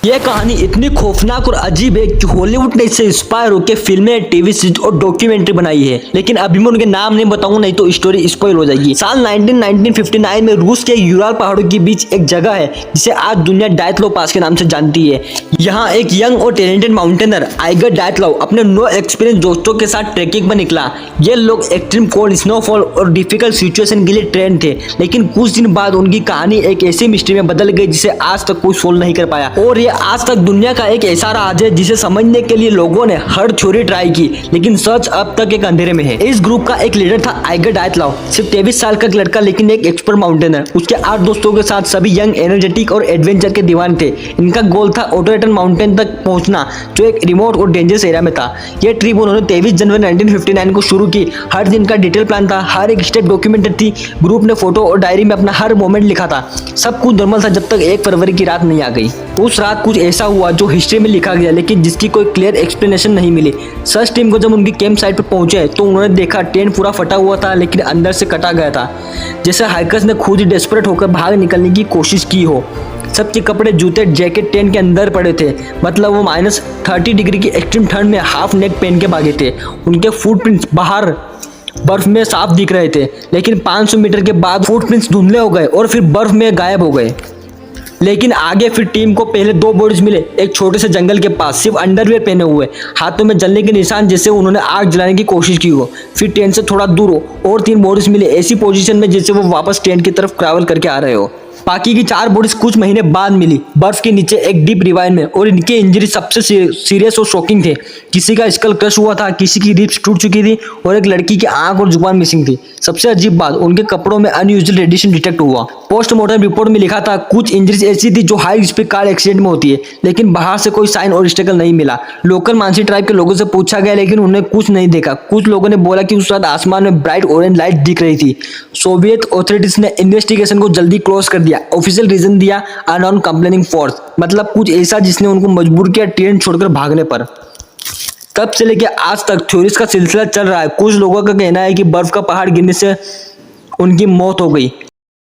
यह कहानी इतनी खौफनाक और अजीब है कि हॉलीवुड ने इससे इंस्पायर होकर फिल्में, टीवी सीरीज और डॉक्यूमेंट्री बनाई है। लेकिन अभी मैं उनके नाम नहीं बताऊंगा, नहीं तो स्टोरी स्पॉइल हो जाएगी। साल 1959 में रूस के यूराल पहाड़ों के बीच एक जगह है जिसे आज दुनिया डायतलोव पास के नाम से जानती है। यहाँ एक यंग और टैलेंटेड माउंटेनर आइगर डायतलोव अपने नो एक्सपीरियंस दोस्तों के साथ ट्रैकिंग पर निकला। ये लोग एक्सट्रीम कोल्ड, स्नोफॉल और डिफिकल्ट सिचुएशन के लिए ट्रेन थे, लेकिन कुछ दिन बाद उनकी कहानी एक ऐसी मिस्ट्री में बदल गई जिसे आज तक कोई सोल्व नहीं कर पाया। और ये आज तक दुनिया का एक ऐसा राज है जिसे समझने के लिए लोगों ने हर थ्योरी ट्राई की, लेकिन सच अब तक एक अंधेरे में है। इस ग्रुप का एक लीडर था आइगर डायतलोव, सिर्फ 23 साल का लड़का, लेकिन एक एक्सपर्ट माउंटेनर। उसके 8 दोस्तों के साथ सभी यंग, एनर्जेटिक और एडवेंचर के दीवान थे। इनका गोल था ऑटोरेटन माउंटेन तक पहुंचना, जो एक रिमोट और डेंजरस एरिया में था। यह ट्रिप उन्होंने 23 जनवरी 1959 को शुरू की। हर दिन का डिटेल प्लान था, हर एक स्टेप डॉक्यूमेंटेड थी। ग्रुप ने फोटो और डायरी में अपना हर मोमेंट लिखा था। सब कुछ नॉर्मल था जब तक 1 फरवरी की रात नहीं आ गई। उस रात कुछ ऐसा हुआ जो हिस्ट्री में लिखा गया, लेकिन जिसकी कोई क्लियर एक्सप्लेनेशन नहीं मिली। सर्च टीम को जब उनकी कैंप साइट पर पहुंचे तो उन्होंने देखा टेंट पूरा फटा हुआ था, लेकिन अंदर से कटा गया था, जैसे हाइकर्स ने खुद ही डेस्परेट होकर बाहर निकलने की कोशिश की हो। सबके कपड़े, जूते, जैकेट टेंट के अंदर पड़े थे, मतलब वो -30 डिग्री की एक्सट्रीम ठंड में हाफ नेक पहन के भागे थे। उनके फुटप्रिंट्स बाहर बर्फ में साफ दिख रहे थे, लेकिन 500 मीटर के बाद फुटप्रिंट्स धुंधले हो गए और फिर बर्फ में गायब हो गए। लेकिन आगे फिर टीम को पहले 2 बॉडीज मिले, एक छोटे से जंगल के पास, सिर्फ अंडरवियर पहने हुए, हाथों में जलने के निशान जैसे उन्होंने आग जलाने की कोशिश की हो। फिर टेंट से थोड़ा दूर हो और 3 बॉडीज मिले, ऐसी पोजीशन में जैसे वो वापस टेंट की तरफ ट्रैवल करके आ रहे हो। बाकी की 4 बॉडीज कुछ महीने बाद मिली, बर्फ के नीचे एक डीप रिवाइन में, और इनके इंजरी सबसे सीरियस और शॉकिंग थे। किसी का स्कल क्रश हुआ था, किसी की रिब्स टूट चुकी थी और एक लड़की की आंख और जुबान मिसिंग थी। सबसे अजीब बात, उनके कपड़ों में अनयूजुअल रेडिएशन डिटेक्ट हुआ। पोस्टमार्टम रिपोर्ट में लिखा था कुछ इंजरीज ऐसी थी जो हाई स्पीड कार एक्सीडेंट में होती है, लेकिन बाहर से कोई साइन और स्ट्रगल नहीं मिला। लोकल मानसी ट्राइब के लोगों से पूछा गया, लेकिन उन्होंने कुछ नहीं देखा। कुछ लोगों ने बोला कि उस रात आसमान में ब्राइट ऑरेंज लाइट दिख रही थी। सोवियत अथॉरिटीज ने इन्वेस्टिगेशन को जल्दी क्लोज कर दिया। ऑफिशियल रीजन दिया अननोन कंप्लेनिंग फोर्स, मतलब कुछ ऐसा जिसने उनको मजबूर किया ट्रेन छोड़कर भागने पर। तब से लेकर आज तक थ्योरीज का सिलसिला चल रहा है। कुछ लोगों का कहना है कि बर्फ का पहाड़ गिरने से उनकी मौत हो गई,